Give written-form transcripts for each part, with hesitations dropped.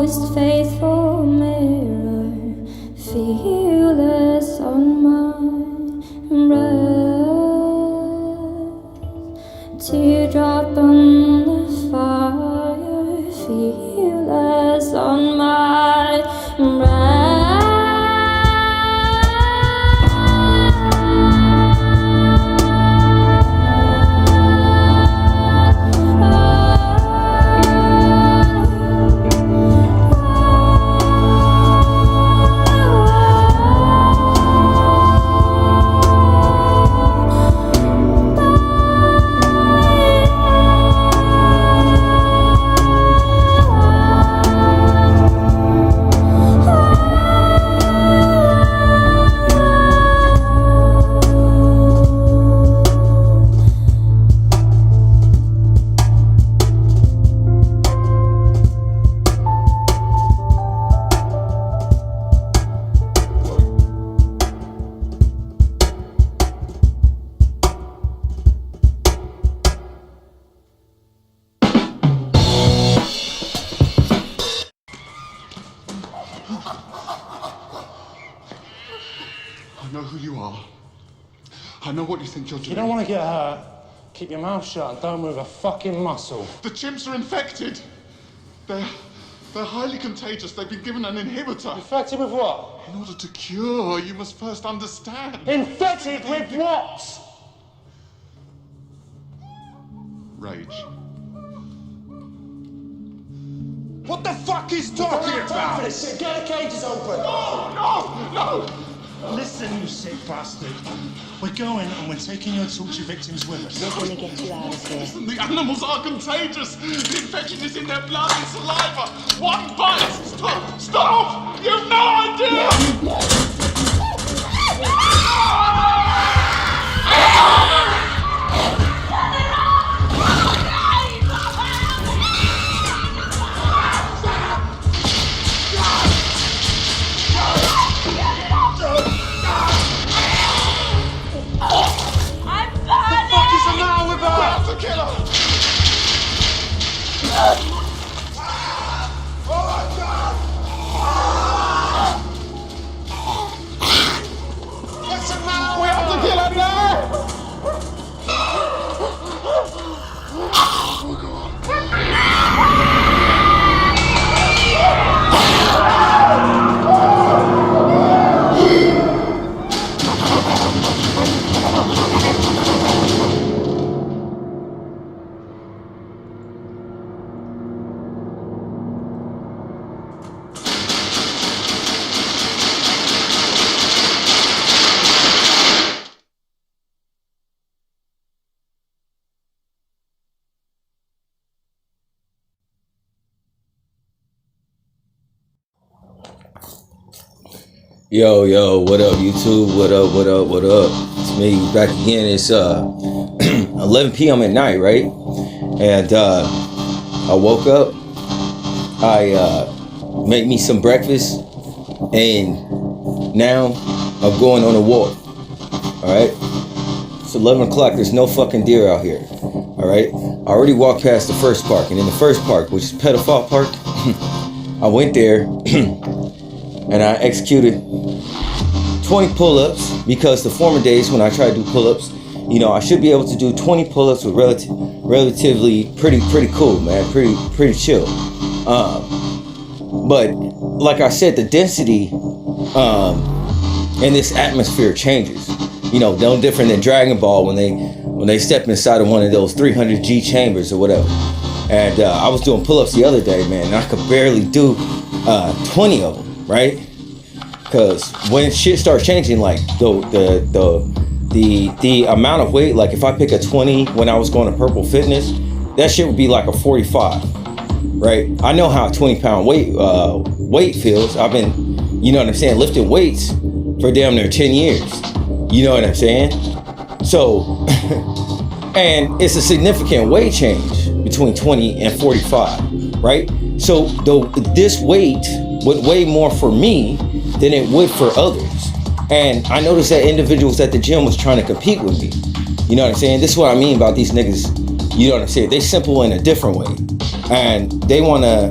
most faithful mirror, fearless on my breath, teardrop on the fire, fearless on my breath. I know who you are. I know what you think you're doing. You don't want to get hurt. Keep your mouth shut and don't move a fucking muscle. The chimps are infected. They're highly contagious. They've been given an inhibitor. Infected with what? In order to cure, you must first understand. Infected with what? Rage. What the fuck is talking about? Get the cages open. No! Listen, you sick bastard. We're going and we're taking your torture victims with us. We're gonna get you out of here. Listen, the animals are contagious. The infection is in their blood and saliva. One bite. Stop! You've no idea! Yo, what up, YouTube? What up? It's me back again. It's 11 p.m. at night, right? And I woke up. I made me some breakfast, and now I'm going on a walk. All right. It's 11 o'clock. There's no fucking deer out here. All right. I already walked past the first park, and in the first park, which is Pedophile Park, I went there. And I executed 20 pull-ups, because the former days when I tried to do pull-ups, you know, I should be able to do 20 pull-ups with relatively pretty cool, man, pretty chill. But like I said, the density in this atmosphere changes. You know, no different than Dragon Ball when they step inside of one of those 300G chambers or whatever. And I was doing pull-ups the other day, man, and I could barely do 20 of them. Right? Because when shit starts changing, like the amount of weight, like if I pick a 20 when I was going to Purple Fitness, that shit would be like a 45, right? I know how a 20-pound weight feels. I've been, you know what I'm saying, lifting weights for damn near 10 years. You know what I'm saying? So, and it's a significant weight change between 20 and 45, right? So this weight would weigh more for me than it would for others. And I noticed that individuals at the gym was trying to compete with me. You know what I'm saying? This is what I mean about these niggas. You know what I'm saying? They simple in a different way. And they want to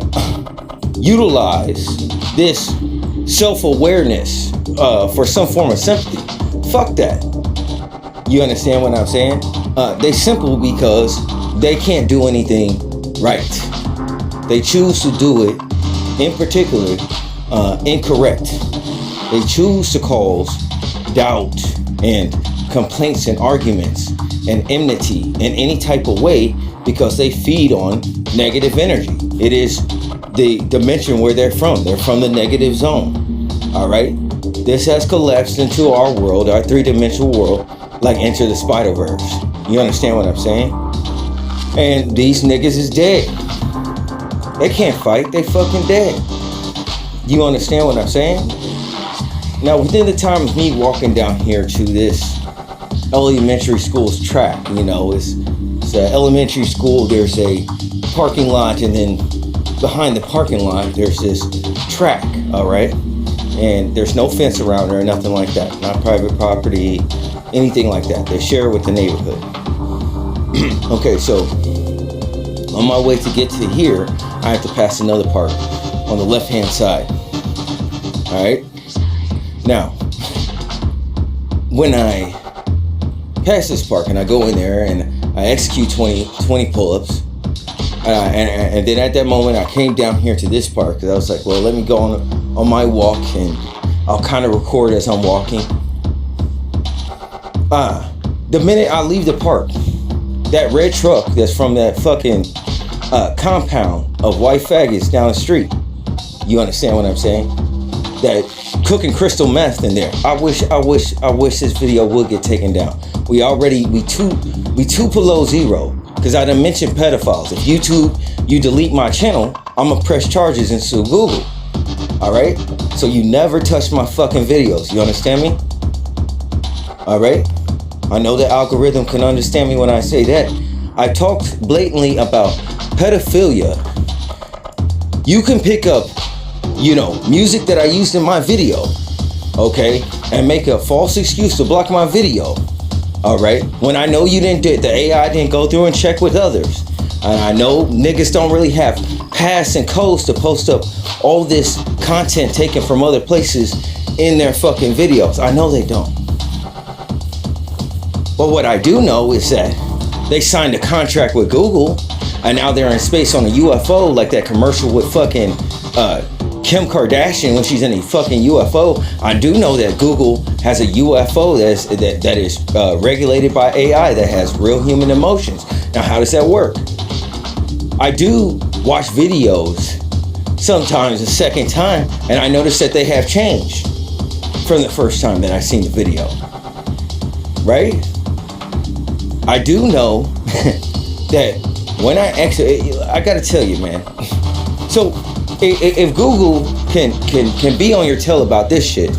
utilize this self-awareness for some form of sympathy. Fuck that. You understand what I'm saying? They simple because they can't do anything right. They choose to do it, in particular, incorrect. They choose to cause doubt and complaints and arguments and enmity in any type of way because they feed on negative energy. It is the dimension where they're from. They're from the negative zone. All right? This has collapsed into our world, our three-dimensional world, like Enter the Spider-Verse. You understand what I'm saying? And these niggas is dead. They can't fight. They fucking dead. You understand what I'm saying? Now, within the time of me walking down here to this elementary school's track, you know, it's an elementary school. There's a parking lot, and then behind the parking lot, there's this track, all right? And there's no fence around there or nothing like that. Not private property, anything like that. They share it with the neighborhood. Okay, so on my way to get to here, I have to pass another park on the left-hand side. All right? Now, when I pass this park and I go in there and I execute 20 pull-ups, and then at that moment I came down here to this park because I was like, well, let me go on my walk and I'll kind of record as I'm walking. The minute I leave the park, that red truck that's from that fucking compound of white faggots down the street, you understand what I'm saying? That cooking crystal meth in there. I wish this video would get taken down. We two below zero. Because I done mentioned pedophiles. If you delete my channel, I'm gonna press charges into Google. Alright? So you never touch my fucking videos. You understand me? Alright? I know the algorithm can understand me when I say that. I talked blatantly about pedophilia. You can pick up, you know, music that I used in my video, okay, and make a false excuse to block my video. All right, when I know you didn't do it, the AI didn't go through and check with others. And I know niggas don't really have pass and codes to post up all this content taken from other places in their fucking videos. I know they don't. But what I do know is that they signed a contract with Google and now they're in space on a UFO, like that commercial with fucking Kim Kardashian when she's in a fucking UFO. I do know that Google has a UFO that is regulated by AI that has real human emotions. Now, how does that work? I do watch videos sometimes a second time, and I notice that they have changed from the first time that I seen the video. Right? I do know that when I actually, I gotta tell you, man. So if Google can be on your tail about this shit,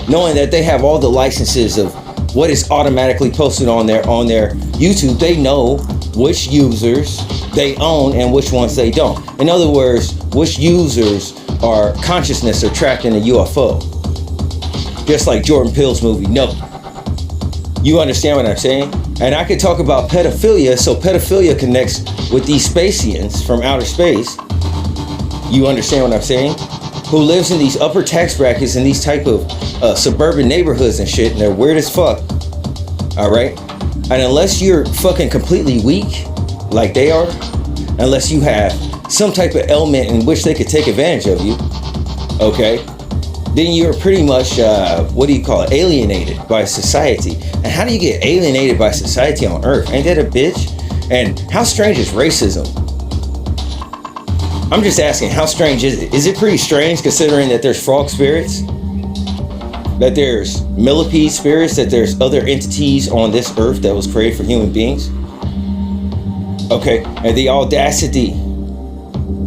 knowing that they have all the licenses of what is automatically posted on their YouTube, they know which users they own and which ones they don't. In other words, which users are consciousness are trapped in a UFO. Just like Jordan Peele's movie, No. You understand what I'm saying? And I could talk about pedophilia, so pedophilia connects with these Spacians from outer space. You understand what I'm saying? Who lives in these upper tax brackets in these type of suburban neighborhoods and shit, and they're weird as fuck. All right? And unless you're fucking completely weak, like they are, unless you have some type of ailment in which they could take advantage of you, okay, then you're pretty much, alienated by society. And how do you get alienated by society on Earth? Ain't that a bitch? And how strange is racism? I'm just asking, how strange is it? Is it pretty strange considering that there's frog spirits? That there's millipede spirits? That there's other entities on this earth that was created for human beings? Okay, and the audacity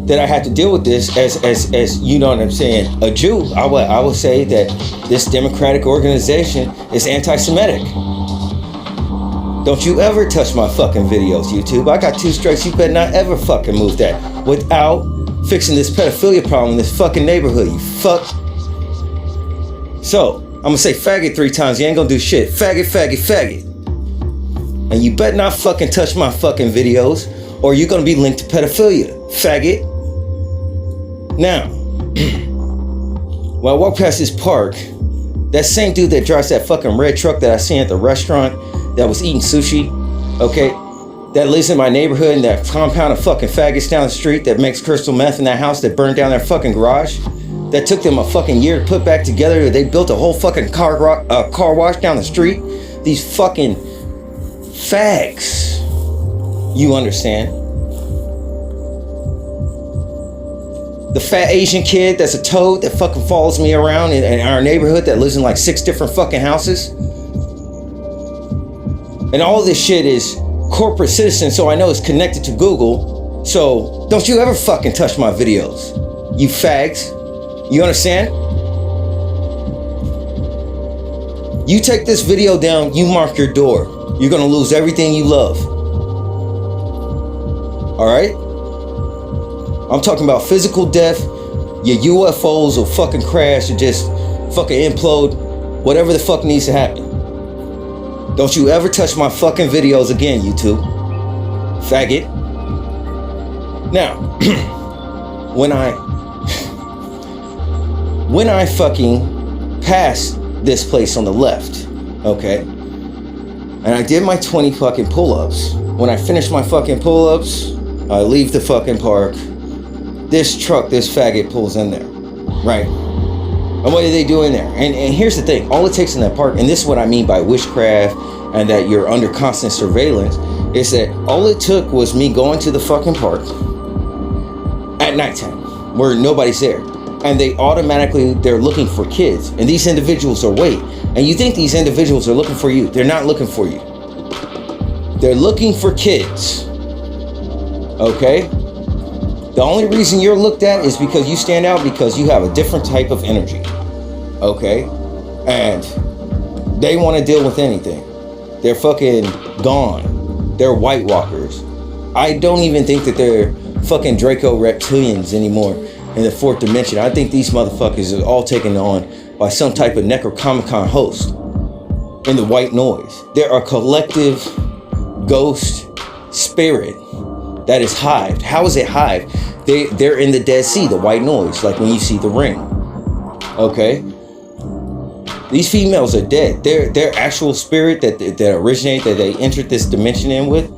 that I have to deal with this as you know what I'm saying, a Jew, I would say that this democratic organization is anti-Semitic. Don't you ever touch my fucking videos, YouTube. I got 2 strikes. You better not ever fucking move that without fixing this pedophilia problem in this fucking neighborhood, you fuck. So, I'm gonna say faggot 3 times. You ain't gonna do shit. Faggot, faggot, faggot. And you better not fucking touch my fucking videos or you're gonna be linked to pedophilia, faggot. Now, when I walk past this park, that same dude that drives that fucking red truck that I seen at the restaurant that was eating sushi, okay, that lives in my neighborhood in that compound of fucking faggots down the street that makes crystal meth in that house that burned down their fucking garage, that took them a fucking year to put back together. They built a whole fucking car wash down the street. These fucking fags. You understand? The fat Asian kid that's a toad that fucking follows me around in our neighborhood that lives in like 6 different fucking houses. And all this shit is corporate citizen, so I know it's connected to Google. So don't you ever fucking touch my videos, you fags. You understand? You take this video down, you mark your door. You're gonna lose everything you love. Alright? I'm talking about physical death. Your UFOs will fucking crash or just fucking implode. Whatever the fuck needs to happen. Don't you ever touch my fucking videos again, YouTube. Faggot. Now, when I fucking passed this place on the left, okay, and I did my 20 fucking pull-ups. When I finished my fucking pull-ups, I leave the fucking park. This truck, this faggot pulls in there, right? And what do they do in there? And here's the thing, all it takes in that park, and this is what I mean by witchcraft and that you're under constant surveillance, is that all it took was me going to the fucking park at nighttime where nobody's there. And they're looking for kids. And these individuals are waiting. And you think these individuals are looking for you. They're not looking for you. They're looking for kids. Okay? The only reason you're looked at is because you stand out, because you have a different type of energy. Okay? And they want to deal with anything. They're fucking gone. They're White Walkers. I don't even think that they're fucking Draco reptilians anymore. In the 4th dimension. I think these motherfuckers are all taken on by some type of Necronomicon host in the white noise. They're a collective ghost spirit that is hived. How is it hived? They're in the Dead Sea, the white noise, like when you see the ring. Okay? These females are dead. Their actual spirit that originate, that they entered this dimension in with,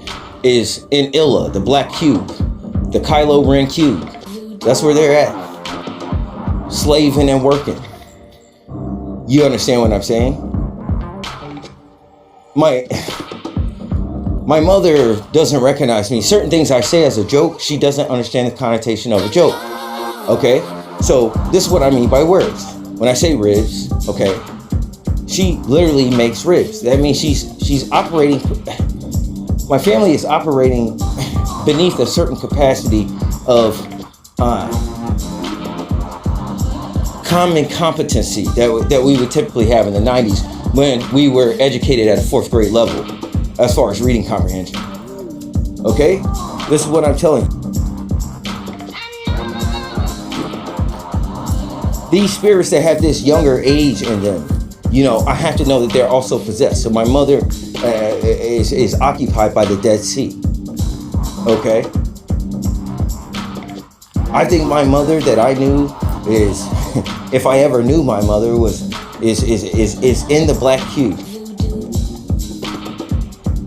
is in Illa, the black cube, the Kylo Ren cube. That's where they're at. Slaving and working. You understand what I'm saying? My mother doesn't recognize me. Certain things I say as a joke, she doesn't understand the connotation of a joke. Okay? So this is what I mean by words. When I say ribs, okay, she literally makes ribs. That means she's operating, my family is operating beneath a certain capacity of common competency that we would typically have in the 90s when we were educated at a 4th grade level as far as reading comprehension. Okay? This is what I'm telling you. These spirits that have this younger age in them, you know, I have to know that they're also possessed. So my mother is occupied by the Dead Sea. Okay? I think my mother that I knew is, if I ever knew my mother, is in the black cube.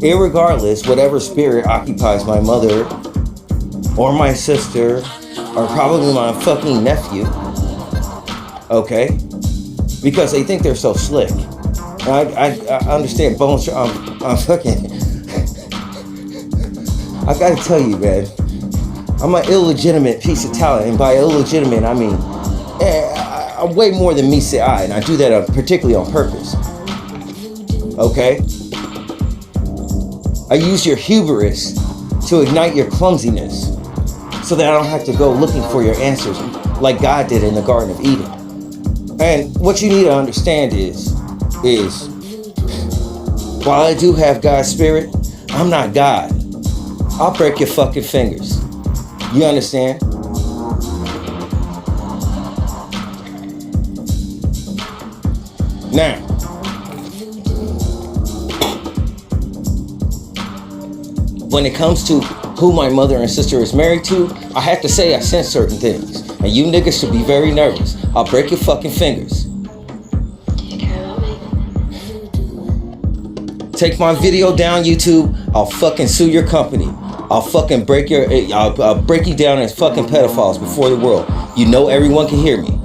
Irregardless, whatever spirit occupies my mother or my sister or probably my fucking nephew, okay, because they think they're so slick. I understand bones. I'm fucking. I gotta tell you, man. I'm an illegitimate piece of talent, and by illegitimate, I mean I'm way more than me say I, and I do that particularly on purpose. Okay? I use your hubris to ignite your clumsiness, so that I don't have to go looking for your answers like God did in the Garden of Eden. And what you need to understand is while I do have God's spirit, I'm not God. I'll break your fucking fingers. You understand? Now, when it comes to who my mother and sister is married to, I have to say I sense certain things. And you niggas should be very nervous. I'll break your fucking fingers. Take my video down, YouTube. I'll fucking sue your company. I'll fucking break your, I'll break you down as fucking pedophiles before the world. You know everyone can hear me.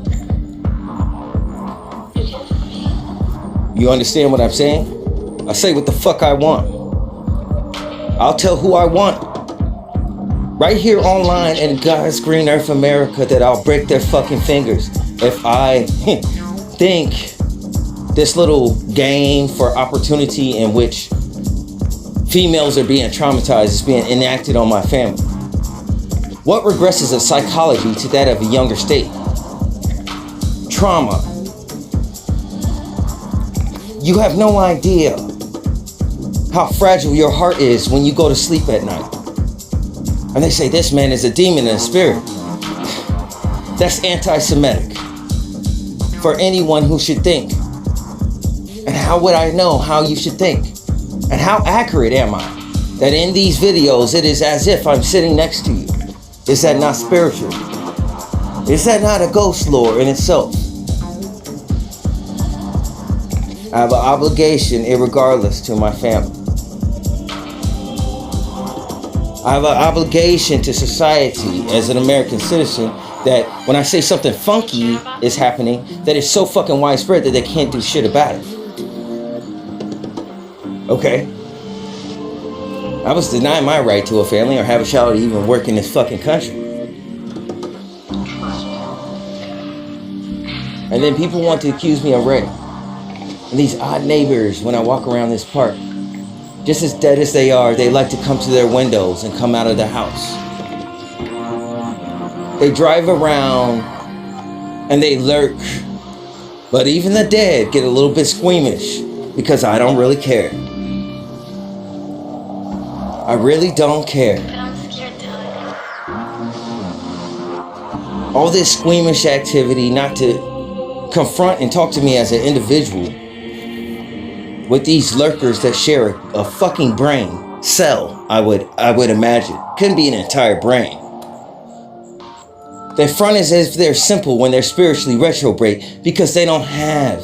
You understand what I'm saying? I say what the fuck I want. I'll tell who I want. Right here online in God's green earth America that I'll break their fucking fingers if I think this little game for opportunity in which females are being traumatized is being enacted on my family. What regresses of psychology to that of a younger state? Trauma. You have no idea how fragile your heart is when you go to sleep at night. And they say this man is a demon in a spirit. That's anti-Semitic for anyone who should think. And how would I know how you should think? And how accurate am I? That in these videos, it is as if I'm sitting next to you. Is that not spiritual? Is that not a ghost lore in itself? I have an obligation, irregardless, to my family. I have an obligation to society as an American citizen that when I say something funky is happening, that it's so fucking widespread that they can't do shit about it. Okay? I was denied my right to a family or have a child or even work in this fucking country. And then people want to accuse me of rape. And these odd neighbors, when I walk around this park, just as dead as they are, they like to come to their windows and come out of the house. They drive around and they lurk. But even the dead get a little bit squeamish because I don't really care. I really don't care. But I'm scared to. All this squeamish activity not to confront and talk to me as an individual with these lurkers that share a fucking brain cell, I would imagine. Couldn't be an entire brain. They front as if they're simple when they're spiritually retrograde because they don't have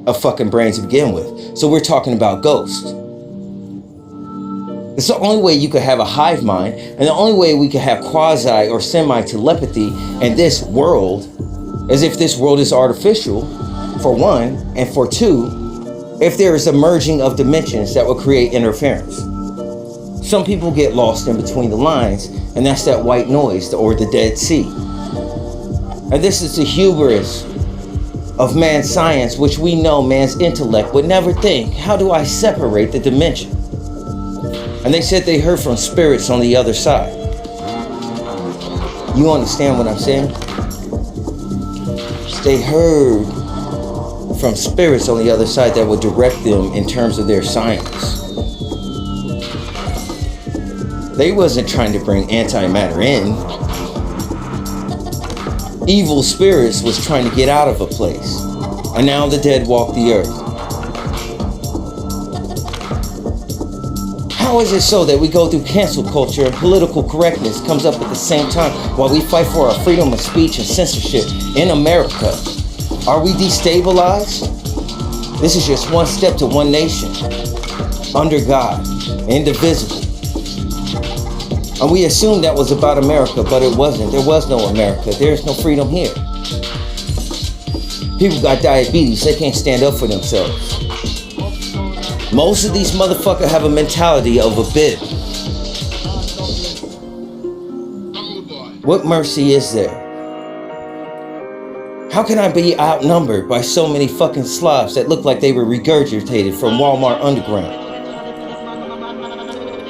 a fucking brain to begin with. So we're talking about ghosts. It's the only way you could have a hive mind, and the only way we could have quasi or semi-telepathy in this world, as if this world is artificial, for one, and for two, if there is a merging of dimensions that will create interference. Some people get lost in between the lines, and that's that white noise or the Dead Sea. And this is the hubris of man's science, which we know man's intellect would never think, how do I separate the dimension? And they said they heard from spirits on the other side. You understand what I'm saying? They heard from spirits on the other side that would direct them in terms of their science. They wasn't trying to bring antimatter in. Evil spirits was trying to get out of a place. And now the dead walk the earth. How is it so that we go through cancel culture and political correctness comes up at the same time while we fight for our freedom of speech and censorship in America? Are we destabilized? This is just one step to one nation, under God, indivisible. And we assumed that was about America, but it wasn't. There was no America. There's no freedom here. People got diabetes. They can't stand up for themselves. Most of these motherfuckers have a mentality of a bib. What mercy is there? How can I be outnumbered by so many fucking slobs that look like they were regurgitated from Walmart Underground?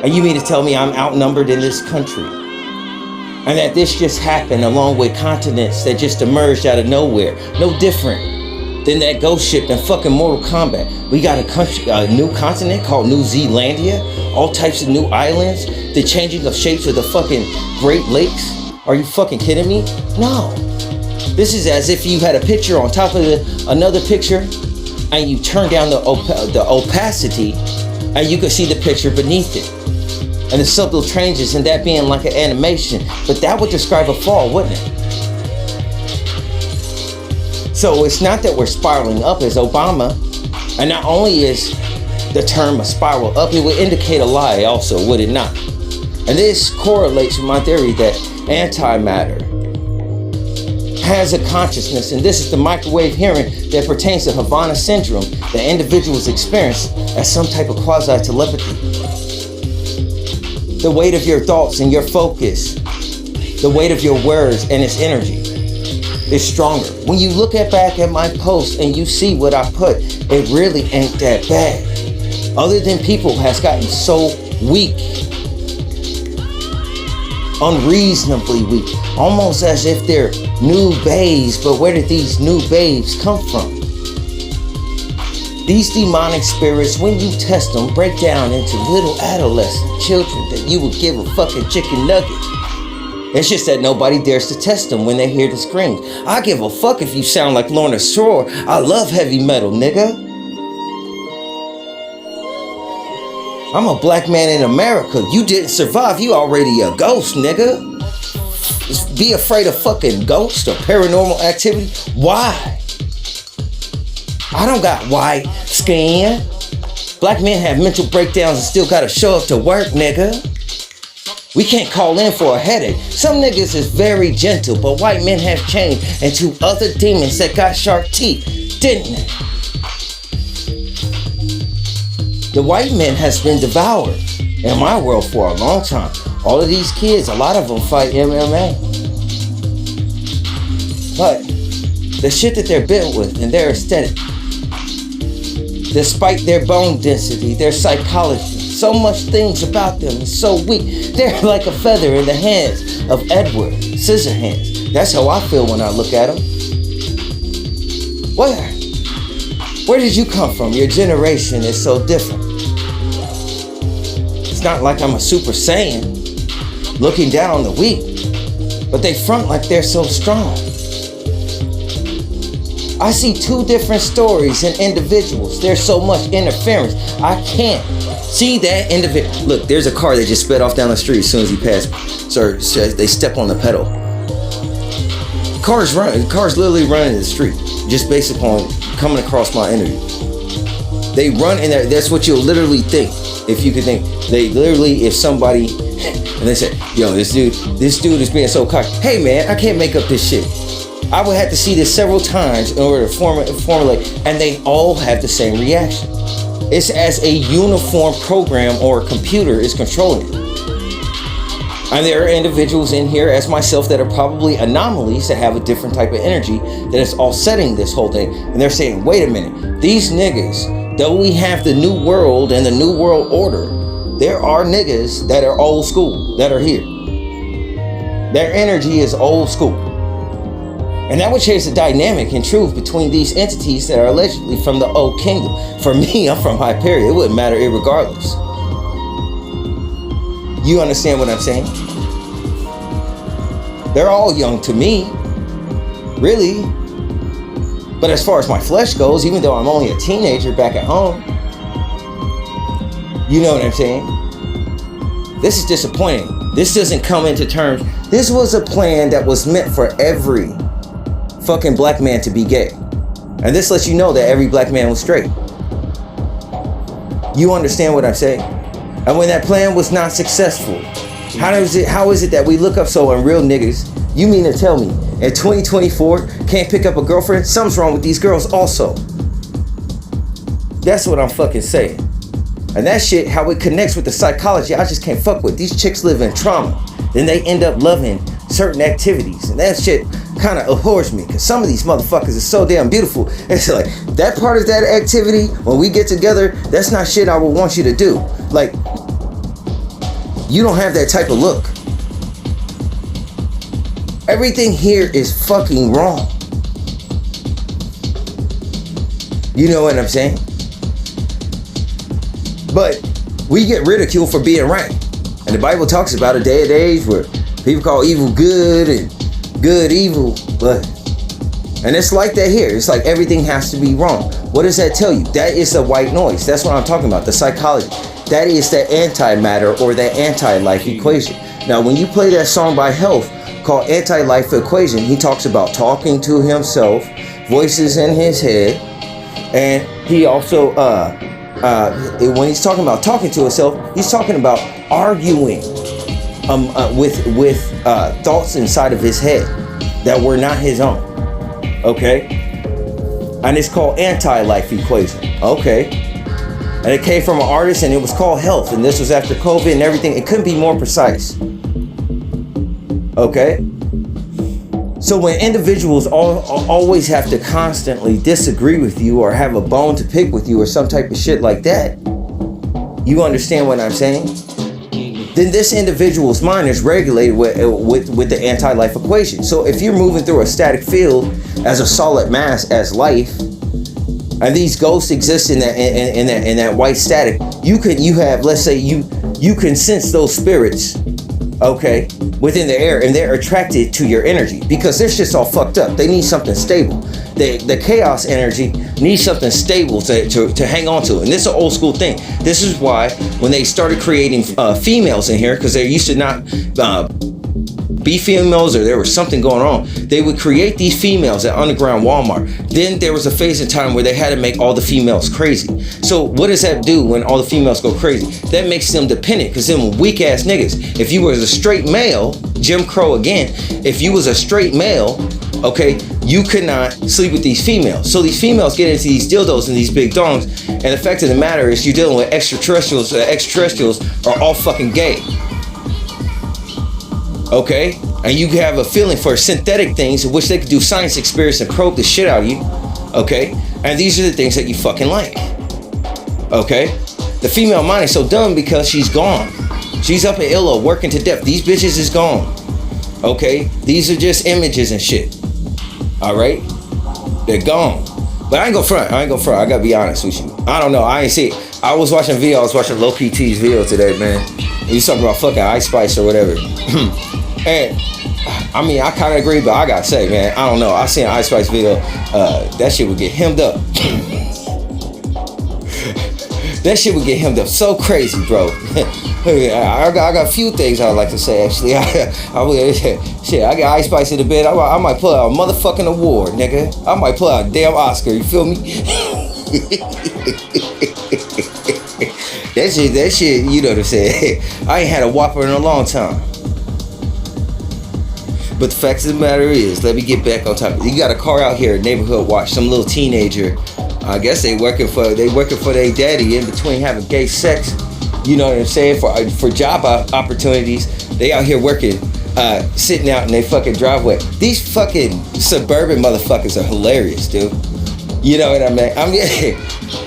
And you mean to tell me I'm outnumbered in this country? And that this just happened along with continents that just emerged out of nowhere. No different than that ghost ship in fucking Mortal Kombat. We got a new continent called New Zealandia. All types of new islands. The changing of shapes of the fucking Great Lakes. Are you fucking kidding me? No. This is as if you had a picture on top of another picture and you turn down the opacity and you could see the picture beneath it. and the subtle changes, and that being like an animation. But that would describe a fall, wouldn't it? So it's not that we're spiraling up as Obama, and not only is the term a spiral up, it would indicate a lie also, would it not? And this correlates with my theory that antimatter has a consciousness, and this is the microwave hearing that pertains to Havana syndrome that individuals experience as some type of quasi-telepathy. The weight of your thoughts and your focus, the weight of your words and its energy is stronger. When you look back at my post and you see what I put, it really ain't that bad. Other than people has gotten so weak, unreasonably weak, almost as if they're new babes. But where did these new babes come from? These demonic spirits, when you test them, break down into little adolescent children that you would give a fucking chicken nugget. It's just that nobody dares to test them when they hear the screams. I give a fuck if you sound like Lorna Shore. I love heavy metal, nigga. I'm a black man in America. You didn't survive. You already a ghost, nigga. Be afraid of fucking ghosts or paranormal activity? Why? I don't got white skin. Black men have mental breakdowns and still gotta show up to work, nigga. We can't call in for a headache. Some niggas is very gentle, but white men have changed into other demons that got sharp teeth, didn't they? The white man has been devoured in my world for a long time. All of these kids, a lot of them fight MMA. But the shit that they're built with and their aesthetic, despite their bone density, their psychology, so much things about them is so weak. They're like a feather in the hands of Edward Scissorhands. That's how I feel when I look at them. Where did you come from? Your generation is so different. It's not like I'm a Super Saiyan looking down on the weak, but they front like they're so strong. I see two different stories in individuals. There's so much interference. I can't see that individual. Look, there's a car that just sped off down the street as soon as he passed. Sir, they step on the pedal. Cars literally running in the street, just based upon coming across my energy. They run in there. That's what you'll literally think. If you could think, they literally, if somebody, and they say, yo, this dude is being so cocky. Hey man, I can't make up this shit. I would have to see this several times in order to formulate, and they all have the same reaction. It's as a uniform program or a computer is controlling it. And there are individuals in here, as myself, that are probably anomalies that have a different type of energy that is offsetting this whole thing. And they're saying, wait a minute, these niggas, though we have the new world and the new world order, there are niggas that are old school that are here. Their energy is old school. And that would change the dynamic and truth between these entities that are allegedly from the old kingdom. For me, I'm from Hyperia. It wouldn't matter irregardless. You understand what I'm saying? They're all young to me, really. But as far as my flesh goes, even though I'm only a teenager back at home, you know what I'm saying? This is disappointing. This doesn't come into terms. This was a plan that was meant for every fucking black man to be gay. And this lets you know that every black man was straight. You understand what I'm saying? And when that plan was not successful, how is it that we look up so unreal niggas? You mean to tell me in 2024 can't pick up a girlfriend? Something's wrong with these girls also. That's what I'm fucking saying. And that shit, how it connects with the psychology, I just can't fuck with. These chicks live in trauma. Then they end up loving certain activities. And that shit kind of abhors me, because some of these motherfuckers are so damn beautiful. It's like, that part of that activity, when we get together, that's not shit I would want you to do. Like, you don't have that type of look. Everything here is fucking wrong. You know what I'm saying? But we get ridiculed for being right. And the Bible talks about a day and age where people call evil good and good evil. And it's like that here. It's like everything has to be wrong. What does that tell you? That is a white noise. That's what I'm talking about. The psychology. That is the antimatter or the anti-life equation. Now, when you play that song by Health called Anti-Life Equation, he talks about talking to himself, voices in his head, and he also, when he's talking about talking to himself, he's talking about arguing with thoughts inside of his head that were not his own. Okay? And it's called Anti-Life Equation. Okay? And it came from an artist, and it was called Health, and this was after COVID and everything. It couldn't be more precise. Okay? So when individuals always have to constantly disagree with you or have a bone to pick with you or some type of shit like that, you understand what I'm saying? Then this individual's mind is regulated with the anti-life equation. So if you're moving through a static field as a solid mass, as life, and these ghosts exist in that white static, you have, let's say you can sense those spirits, okay, within the air, and they're attracted to your energy because their shit's all fucked up. They need something stable. The chaos energy needs something stable to hang on to. And this is an old school thing. This is why when they started creating females in here, because they used to not be females, or there was something going on, they would create these females at underground Walmart. Then there was a phase in time where they had to make all the females crazy. So what does that do when all the females go crazy? That makes them dependent, because them weak ass niggas, if you was a straight male, Jim Crow again, if you was a straight male, okay, you could not sleep with these females. So these females get into these dildos and these big dongs, and the fact of the matter is you're dealing with extraterrestrials. Extraterrestrials are all fucking gay. Okay? And you have a feeling for synthetic things in which they could do science experiments and probe the shit out of you. Okay? And these are the things that you fucking like. Okay? The female mind is so dumb because she's gone. She's up in Illo working to death. These bitches is gone. Okay? These are just images and shit. Alright? They're gone. But I ain't gonna front. I gotta be honest with you. I don't know. I ain't see it. I was watching a video. I was watching Low PT's video today, man. He was talking about fucking Ice Spice or whatever. And I mean, I kind of agree, but I gotta say, man, I don't know. I seen an Ice Spice video. That shit would get hemmed up. That shit would get hemmed up so crazy, bro. I got a few things I'd like to say, actually. Shit, I got Ice Spice in the bed. I might pull out a motherfucking award, nigga. I might pull out a damn Oscar, you feel me? That shit, you know what I'm saying? I ain't had a Whopper in a long time. But the fact of the matter is, let me get back on topic. You got a car out here, neighborhood watch, some little teenager. I guess they working for their daddy in between having gay sex. You know what I'm saying? For job opportunities, they out here working, sitting out in their fucking driveway. These fucking suburban motherfuckers are hilarious, dude. You know what I mean?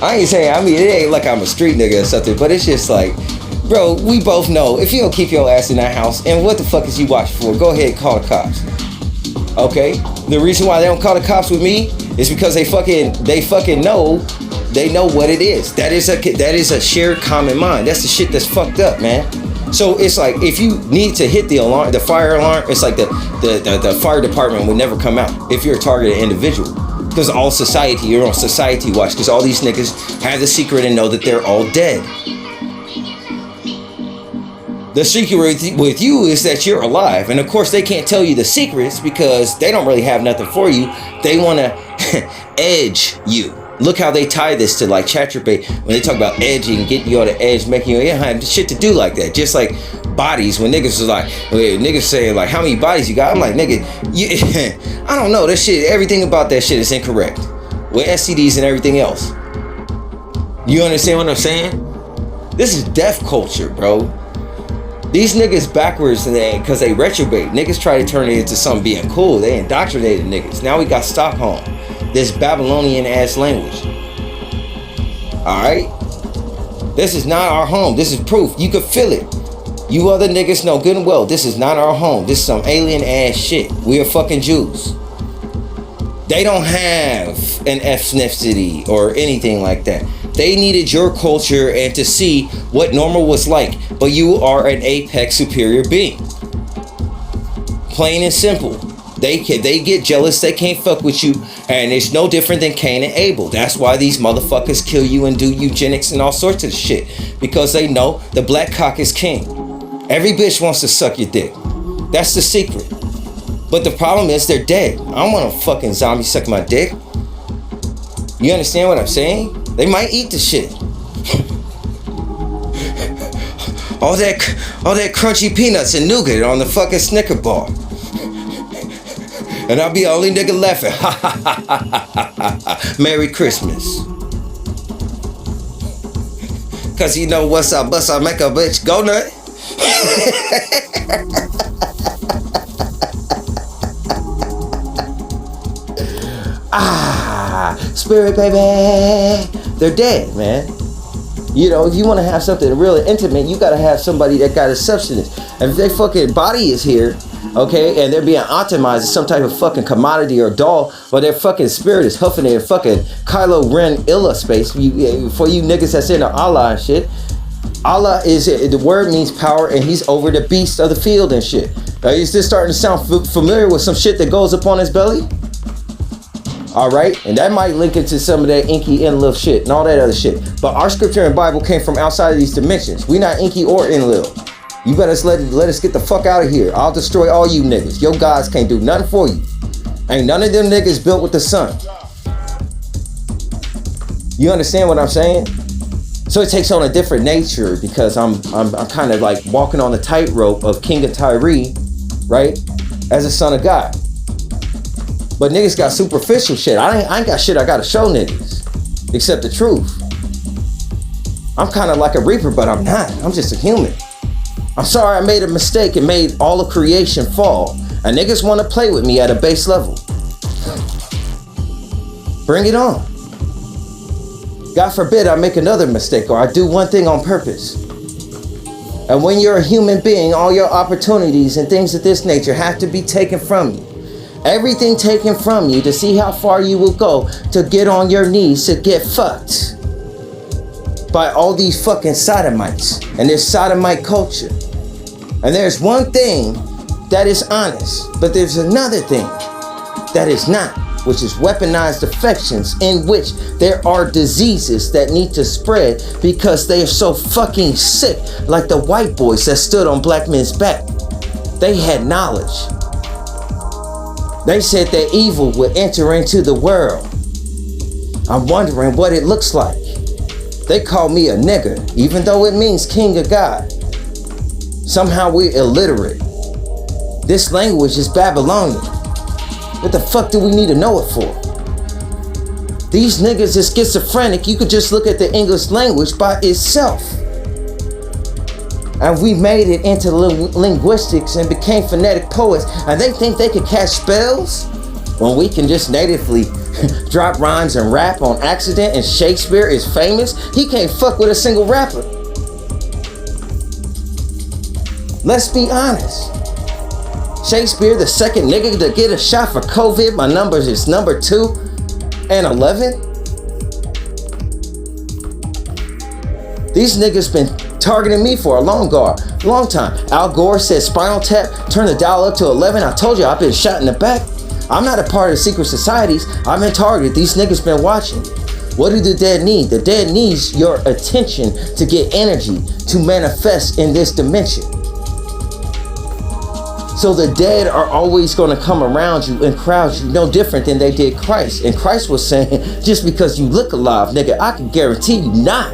I ain't saying, it ain't like I'm a street nigga or something, but it's just like, bro, we both know if you don't keep your ass in that house, and what the fuck is you watching for? Go ahead and call the cops. Okay? The reason why they don't call the cops with me is because they fucking know, they know what it is. That is a shared common mind. That's the shit that's fucked up, man. So it's like, if you need to hit the alarm, the fire alarm, it's like the fire department would never come out if you're a targeted individual. Because all society, you're on society watch, because all these niggas have the secret and know that they're all dead. The secret with you is that you're alive. And of course, they can't tell you the secrets because they don't really have nothing for you. They want to edge you. Look how they tie this to like ChatGPT when they talk about edging, getting you on the edge, making you have shit to do like that. Just like bodies, when niggas is like, niggas saying like, how many bodies you got? I'm like, nigga, I don't know. That shit, everything about that shit is incorrect. With STDs and everything else. You understand what I'm saying? This is death culture, bro. These niggas backwards because they retrograde. Niggas try to turn it into something being cool. They indoctrinated niggas. Now we got Stockholm. This Babylonian ass language. Alright? This is not our home. This is proof. You could feel it. You other niggas know good and well this is not our home. This is some alien ass shit. We are fucking Jews. They don't have an ethnicity or anything like that. They needed your culture and to see what normal was like. But you are an apex superior being. Plain and simple. They get jealous, they can't fuck with you, and it's no different than Cain and Abel. That's why these motherfuckers kill you and do eugenics and all sorts of shit, because they know the black cock is king. Every bitch wants to suck your dick. That's the secret. But the problem is they're dead. I don't want a fucking zombie suck my dick. You understand what I'm saying? They might eat the shit. all that crunchy peanuts and nougat on the fucking Snicker bar. And I'll be the only nigga laughing. Ha ha ha ha ha ha. Merry Christmas. Cause you know what's up, bust I make a bitch go nut. Spirit baby. They're dead, man. You know, if you want to have something really intimate, you gotta have somebody that got a substance. And if their fucking body is here, okay, and they're being optimized as some type of fucking commodity or doll, but their fucking spirit is huffing their fucking Kylo Ren Illa space. For you niggas that's into Allah and shit. Allah is, the word means power, and he's over the beast of the field and shit. Is this starting to sound familiar with some shit that goes up on his belly? Alright, and that might link into some of that inky enlil shit and all that other shit. But our scripture and Bible came from outside of these dimensions. We not inky or enlil. You better let us get the fuck out of here. I'll destroy all you niggas. Your gods can't do nothing for you. Ain't none of them niggas built with the sun. You understand what I'm saying? So it takes on a different nature, because I'm kind of like walking on the tightrope of King of Tyre, right? As a son of God. But niggas got superficial shit. I ain't got shit I gotta show niggas, except the truth. I'm kind of like a reaper, but I'm not. I'm just a human. I'm sorry I made a mistake and made all of creation fall. And niggas want to play with me at a base level. Bring it on. God forbid I make another mistake or I do one thing on purpose. And when you're a human being, all your opportunities and things of this nature have to be taken from you. Everything taken from you to see how far you will go to get on your knees to get fucked by all these fucking sodomites and this sodomite culture. And there's one thing that is honest, but there's another thing that is not, which is weaponized affections, in which there are diseases that need to spread because they are so fucking sick, like the white boys that stood on black men's back. They had knowledge. They said that evil would enter into the world. I'm wondering what it looks like. They call me a nigger, even though it means king of God. Somehow we're illiterate. This language is Babylonian. What the fuck do we need to know it for? These niggas is schizophrenic. You could just look at the English language by itself. And we made it into linguistics and became phonetic poets, and they think they could cast spells when we can just natively drop rhymes and rap on accident, and Shakespeare is famous. He can't fuck with a single rapper. Let's be honest. Shakespeare, the second nigga to get a shot for COVID. My numbers is number 2 and 11. These niggas been targeting me for a long time. Al Gore said spinal tap, turn the dial up to 11. I told you I've been shot in the back. I'm not a part of secret societies. I've been targeted. These niggas been watching. What do the dead need? The dead needs your attention to get energy to manifest in this dimension. So the dead are always going to come around you and crowd you, no different than they did Christ. And Christ was saying, just because you look alive, nigga, I can guarantee you not.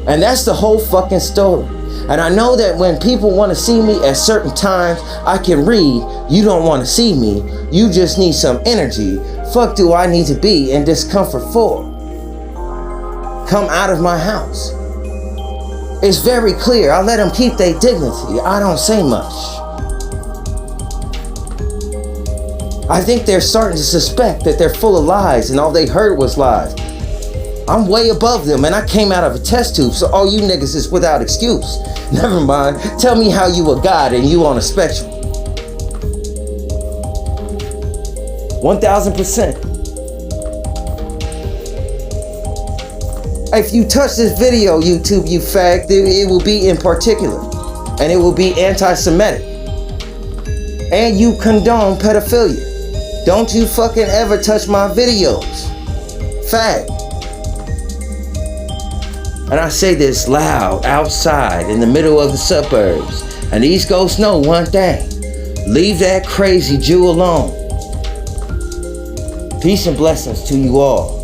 And that's the whole fucking story. And I know that when people want to see me at certain times, I can read, you don't want to see me. You just need some energy. Fuck do I need to be in discomfort for? Come out of my house. It's very clear. I let them keep their dignity. I don't say much. I think they're starting to suspect that they're full of lies and all they heard was lies. I'm way above them and I came out of a test tube, so all you niggas is without excuse. Never mind. Tell me how you a god and you on a spectrum. 1000%. If you touch this video, YouTube, you fag, it will be in particular. And it will be anti-Semitic. And you condone pedophilia. Don't you fucking ever touch my videos. Fact. And I say this loud, outside, in the middle of the suburbs. And these ghosts know one thing. Leave that crazy Jew alone. Peace and blessings to you all.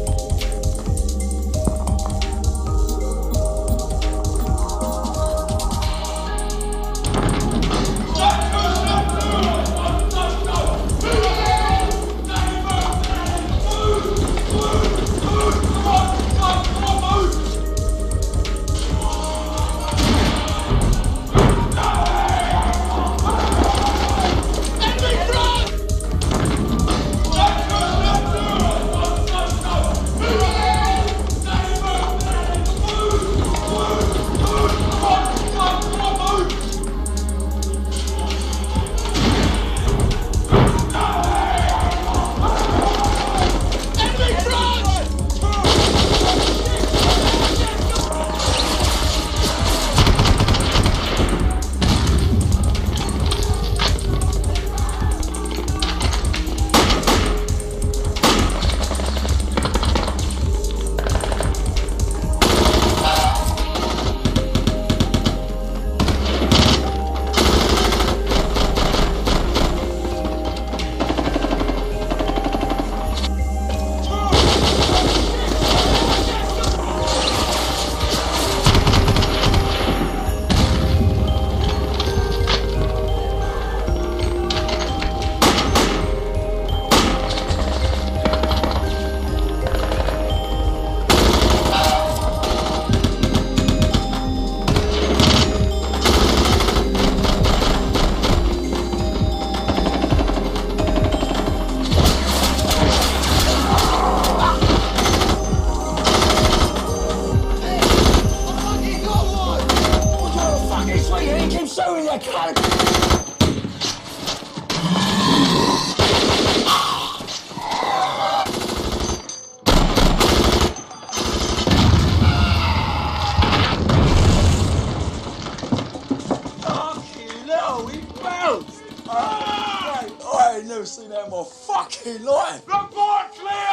I ain't never seen that in my fucking life. Report clear!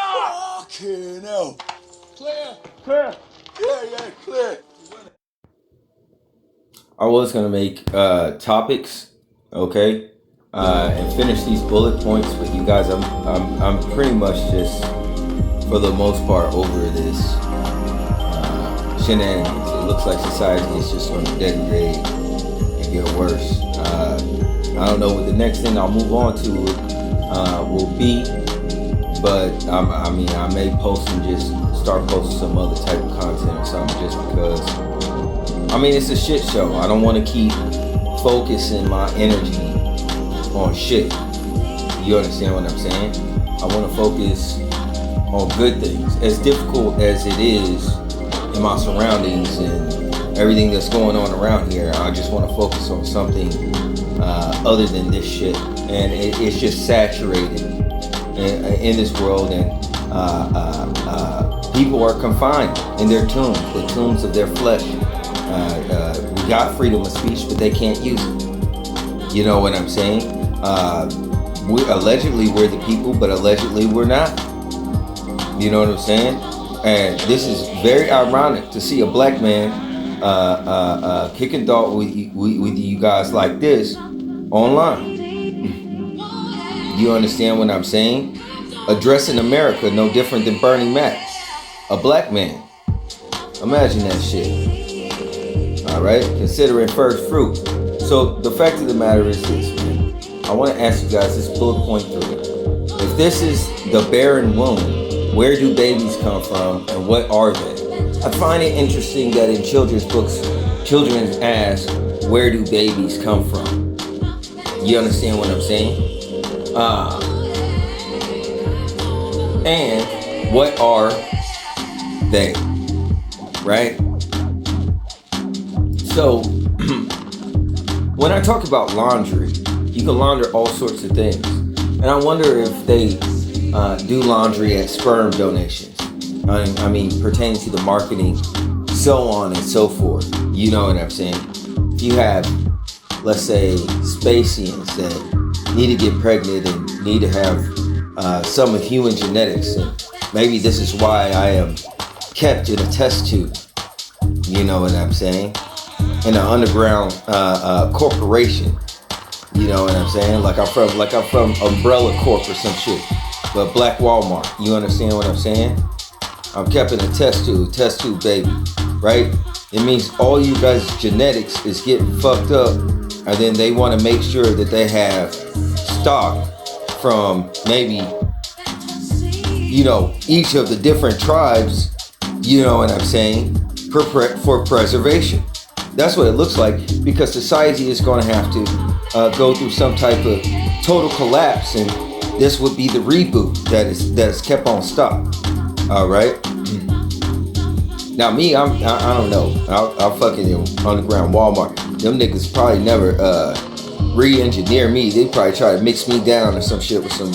Fucking hell. Clear. Clear. Yeah, clear. I was gonna make topics, okay, and finish these bullet points, but you guys, I'm pretty much just, for the most part, over this shenanigans. It looks like society is just going to degrade and get worse. I don't know what the next thing I'll move on to will be, but I mean, I may post and just start posting some other type of content or something, just because. I mean, it's a shit show. I don't want to keep focusing my energy on shit. You understand what I'm saying? I want to focus on good things. As difficult as it is in my surroundings and everything that's going on around here, I just want to focus on something other than this shit. And it's just saturated in this world, and people are confined in their tombs, the tombs of their flesh. We got freedom of speech, but they can't use it. You know what I'm saying? Allegedly we're the people, but allegedly we're not. You know what I'm saying? And this is very ironic to see a black man kicking dog with you guys like this online. You understand what I'm saying? Addressing America no different than Bernie Mac. A black man. Imagine that shit. Alright? Considering first fruit. So the fact of the matter is this, man. I want to ask you guys this bullet point 3. If this is the barren womb, where do babies come from and what are they? I find it interesting that in children's books, children ask, where do babies come from? You understand what I'm saying? And what are they? Right? So, when I talk about laundry, you can launder all sorts of things. And I wonder if they do laundry at sperm donations. I mean, pertaining to the marketing, so on and so forth. You know what I'm saying? If you have, let's say, Spacians that need to get pregnant and need to have some of human genetics. And maybe this is why I am kept in a test tube. You know what I'm saying? In an underground corporation. You know what I'm saying? Like I'm from Umbrella Corp or some shit. But Black Walmart. You understand what I'm saying? I'm kept in a test tube baby. Right? It means all you guys' genetics is getting fucked up, and then they want to make sure that they have stock from maybe, you know, each of the different tribes, you know what I'm saying, for preservation. That's what it looks like, because society is going to have to go through some type of total collapse, and this would be the reboot that is kept on stock. All right. Now me, I don't know. I'll fucking underground Walmart. Them niggas probably never re-engineer me. They probably try to mix me down or some shit with some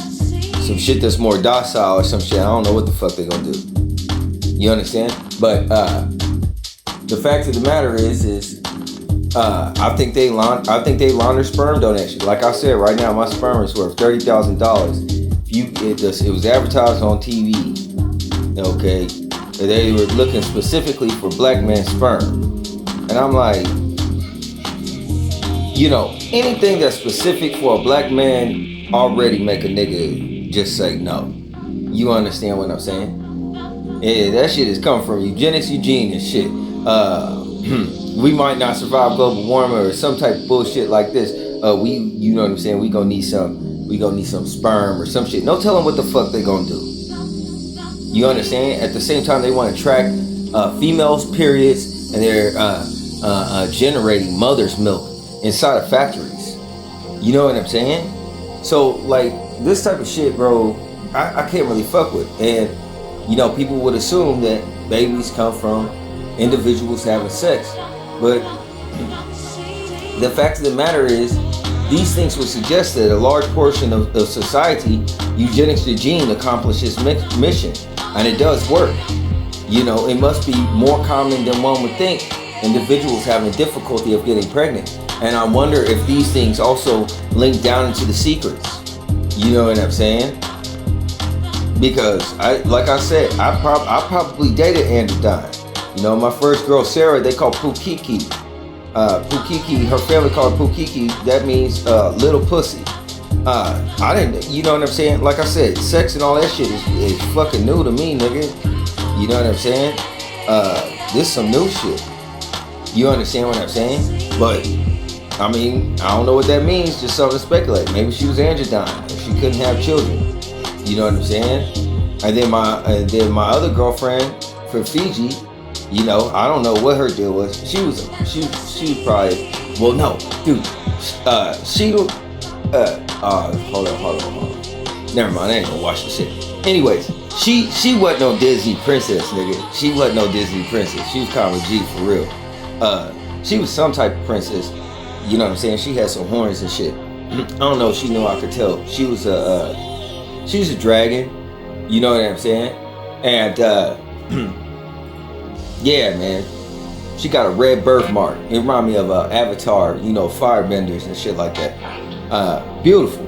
shit that's more docile or some shit. I don't know what the fuck they gonna do. You understand? But the fact of the matter is I think they launder sperm donation. Like I said, right now my sperm is worth $30,000. It was advertised on TV. Okay. They were looking specifically for black man sperm. And I'm like, you know, anything that's specific for a black man already make a nigga just say no. You understand what I'm saying? Yeah, that shit is coming from eugenics, Eugene and shit. We might not survive global warming or some type of bullshit like this. You know what I'm saying? We gonna need some sperm or some shit. No telling what the fuck they gonna do. You understand? At the same time, they want to track females' periods, and they're generating mother's milk inside of factories. You know what I'm saying? So, like, this type of shit, bro, I can't really fuck with. And, you know, people would assume that babies come from individuals having sex. But the fact of the matter is, these things would suggest that a large portion of society, eugenics the gene, accomplishes mission. And it does work. You know, it must be more common than one would think. Individuals having difficulty of getting pregnant. And I wonder if these things also link down into the secrets. You know what I'm saying? Because, like I said, I probably dated androgyne. You know, my first girl, Sarah, they call Pukiki. Pukiki, her family called Pukiki. That means little pussy. I didn't, you know what I'm saying? Like I said, sex and all that shit is fucking new to me, nigga. You know what I'm saying? This some new shit. You understand what I'm saying? But, I mean, I don't know what that means, just something to speculate. Maybe she was androgyne, if she couldn't have children. You know what I'm saying? And then my other girlfriend from Fiji, you know, I don't know what her deal was. She was probably, well, no, dude, hold on. Never mind, I ain't gonna watch the shit. Anyways, she wasn't no Disney princess, nigga. She wasn't no Disney princess. She was kind of a G for real. She was some type of princess. You know what I'm saying? She had some horns and shit. I don't know if she knew I could tell. She was a dragon. You know what I'm saying? And yeah, man. She got a red birthmark. It reminded me of Avatar, you know, firebenders and shit like that. Beautiful.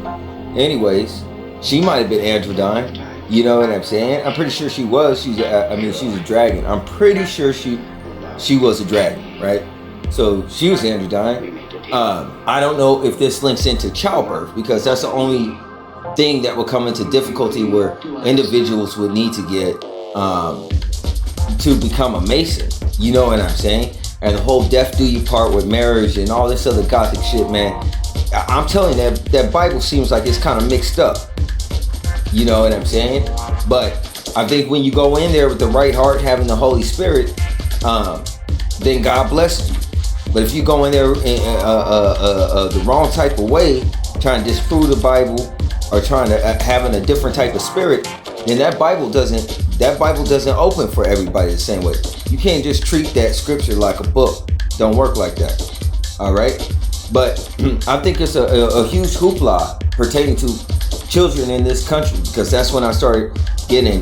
Anyways, she might have been androgyne. You know what I'm saying? I'm pretty sure she was. She's a dragon. I'm pretty sure she was a dragon, right? So she was androgyne. I don't know if this links into childbirth, because that's the only thing that would come into difficulty where individuals would need to get to become a mason. You know what I'm saying? And the whole death do you part with marriage and all this other gothic shit, man. I'm telling you, that Bible seems like it's kind of mixed up. You know what I'm saying? But I think when you go in there with the right heart, having the Holy Spirit, then God blesses you. But if you go in there in the wrong type of way, trying to disprove the Bible or trying to having a different type of spirit, then that Bible doesn't open for everybody the same way. You can't just treat that scripture like a book. Don't work like that. All right. But I think it's a huge hoopla pertaining to children in this country, because that's when I started getting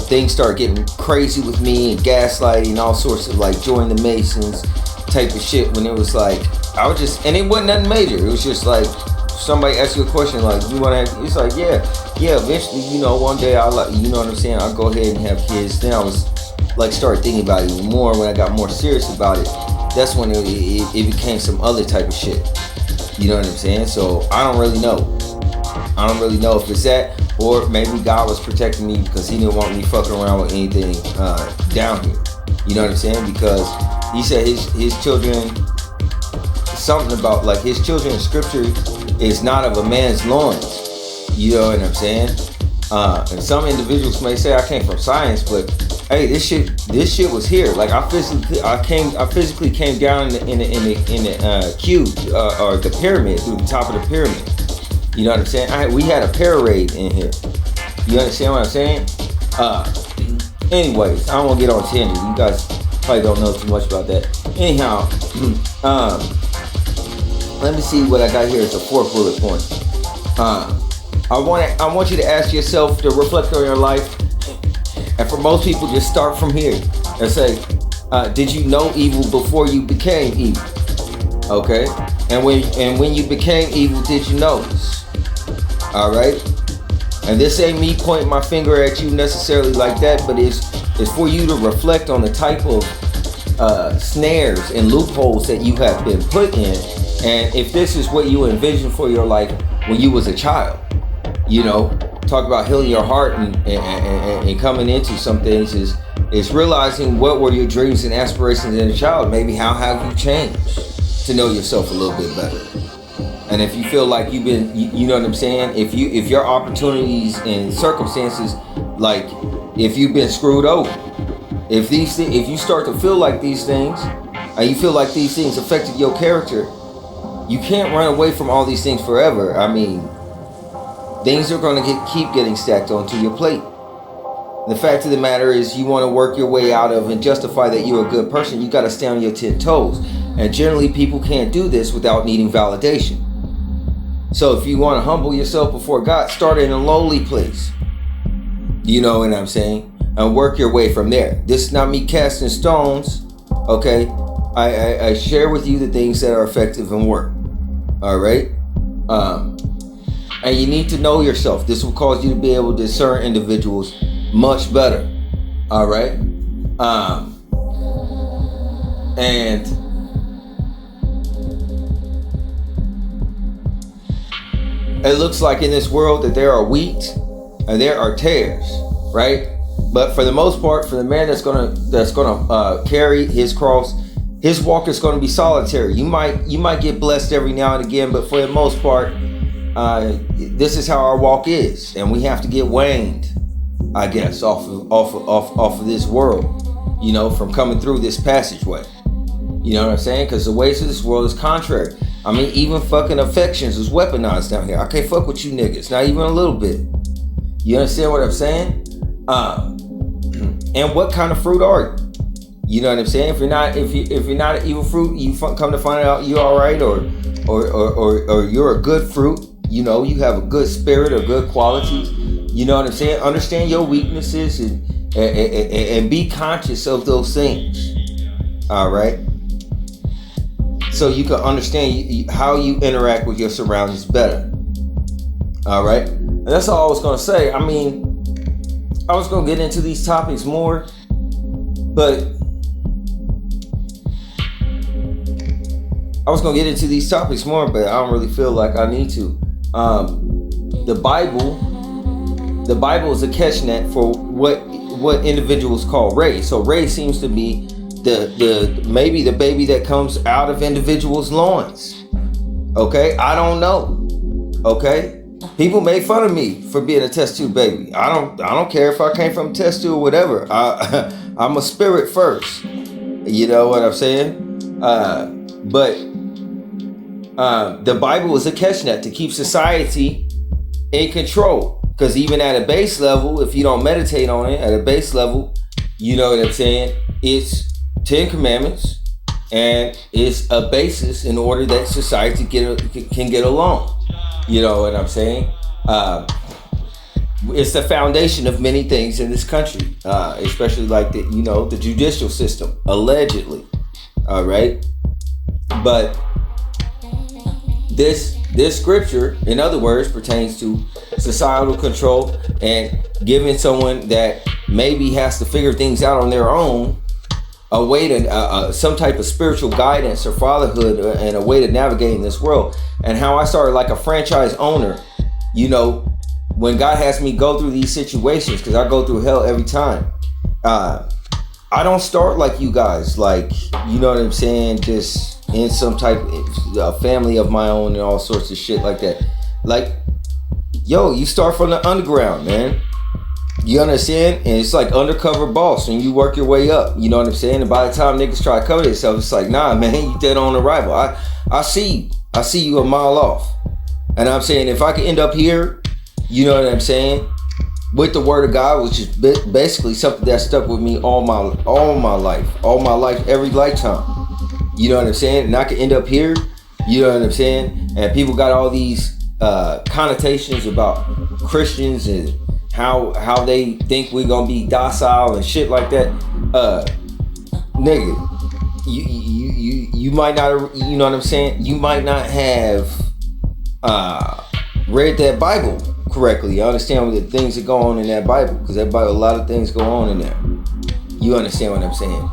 things started getting crazy with me and gaslighting and all sorts of like join the Masons type of shit, when it was like I was just, and it wasn't nothing major. It was just like somebody asks you a question like, you want to, it's like, yeah, eventually, you know, one day I'll, like, you know what I'm saying, I'll go ahead and have kids. Then I was like, started thinking about it even more. When I got more serious about it, that's when it became some other type of shit. You know what I'm saying? So I don't really know. I don't really know if it's that, or maybe God was protecting me because he didn't want me fucking around with anything down here. You know what I'm saying? Because he said his children, something about like his children in scripture is not of a man's loins. You know what I'm saying? And some individuals may say I came from science, but hey, this shit was here. Like I physically came down in the cube or the pyramid, through the top of the pyramid. You know what I'm saying? We had a parade in here. You understand what I'm saying? Anyways, I don't want to get on tangent. You guys probably don't know too much about that. Anyhow, let me see what I got here. It's a 4th bullet point. I want you to ask yourself to reflect on your life, and for most people, just start from here and say, did you know evil before you became evil? Okay, and when you became evil, did you notice? All right, and this ain't me pointing my finger at you necessarily like that, but it's for you to reflect on the type of snares and loopholes that you have been put in, and if this is what you envisioned for your life when you was a child. You know, talk about healing your heart and coming into some things is realizing what were your dreams and aspirations as a child. Maybe how have you changed to know yourself a little bit better. And if you feel like you've been, you know what I'm saying? If your opportunities and circumstances, like if you've been screwed over, if you start to feel like these things, and you feel like these things affected your character, you can't run away from all these things forever. I mean, things are going to keep getting stacked onto your plate. The fact of the matter is, you want to work your way out of and justify that you're a good person. You got to stay on your 10 toes. And generally, people can't do this without needing validation. So if you want to humble yourself before God, start in a lowly place. You know what I'm saying? And work your way from there. This is not me casting stones. Okay? I share with you the things that are effective and work. All right? And you need to know yourself. This will cause you to be able to discern individuals much better. All right? And it looks like in this world that there are wheat and there are tares, right? But for the most part, for the man that's gonna carry his cross, his walk is gonna be solitary. You might get blessed every now and again, but for the most part, this is how our walk is, and we have to get waned, I guess, off of this world, you know, from coming through this passageway. You know what I'm saying? Because the ways of this world is contrary. I mean, even fucking affections is weaponized down here. I can't fuck with you niggas, not even a little bit. You understand what I'm saying? And what kind of fruit are you? You know what I'm saying? If you're not an evil fruit, you come to find out you're all right, or you're a good fruit. You know, you have a good spirit or good qualities. You know what I'm saying? Understand your weaknesses and be conscious of those things. All right. So you can understand how you interact with your surroundings better. All right. And that's all I was going to say. I mean, I was going to get into these topics more, but I don't really feel like I need to. The Bible is a catch net for what individuals call race. So race seems to be maybe the baby that comes out of individuals' loins. Okay, I don't know. Okay, people make fun of me for being a test tube baby. I don't care if I came from a test tube or whatever. I'm a spirit first. You know what I'm saying? But the Bible is a catch net to keep society in control. Because even at a base level, if you don't meditate on it at a base level, you know what I'm saying? It's 10 commandments, and it's a basis in order that society can get along. You know what I'm saying? It's the foundation of many things in this country, especially like the judicial system, allegedly. All right, but this This scripture, in other words, pertains to societal control and giving someone that maybe has to figure things out on their own a way to some type of spiritual guidance or fatherhood and a way to navigate in this world. And how I started like a franchise owner, you know, when God has me go through these situations, because I go through hell every time. I don't start like you guys, like, you know what I'm saying, just in some type of family of my own and all sorts of shit like that. Like, yo, you start from the underground, man. You understand? And it's like undercover boss, and you work your way up. You know what I'm saying? And by the time niggas try to cover themselves, it's like, nah, man, you dead on arrival. I see you a mile off. And I'm saying, if I could end up here, you know what I'm saying, with the word of God, which is basically something that stuck with me all my life, every lifetime. You know what I'm saying? And I could end up here, you know what I'm saying? And people got all these connotations about Christians and how they think we're gonna be docile and shit like that. Nigga, you might not, you know what I'm saying? You might not have read that Bible correctly. You understand the things that go on in that Bible, because that Bible, a lot of things go on in there. You understand what I'm saying?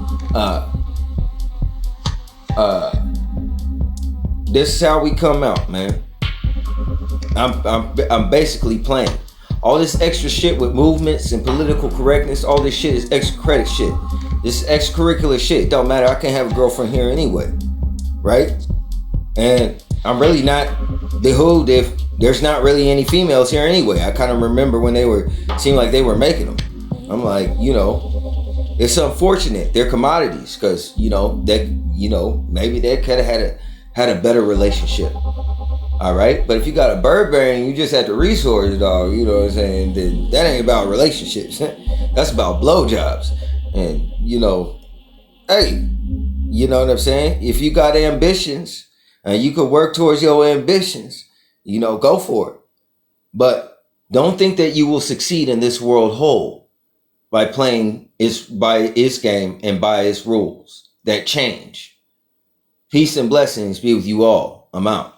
This is how we come out, man. I'm basically playing. All this extra shit with movements and political correctness, all this shit is extra credit shit. This is extracurricular shit. It don't matter. I can't have a girlfriend here anyway. Right? And I'm really not the hood if there's not really any females here anyway. I kind of remember when seemed like they were making them. I'm like, you know, it's unfortunate. They're commodities because, you know, maybe they could have had a better relationship. All right, but if you got a Burberry and you just at the resource, dog, you know what I'm saying, then that ain't about relationships. That's about blowjobs. And, you know, hey, you know what I'm saying? If you got ambitions and you could work towards your ambitions, you know, go for it. But don't think that you will succeed in this world whole by playing by its game and by its rules that change. Peace and blessings be with you all. I'm out.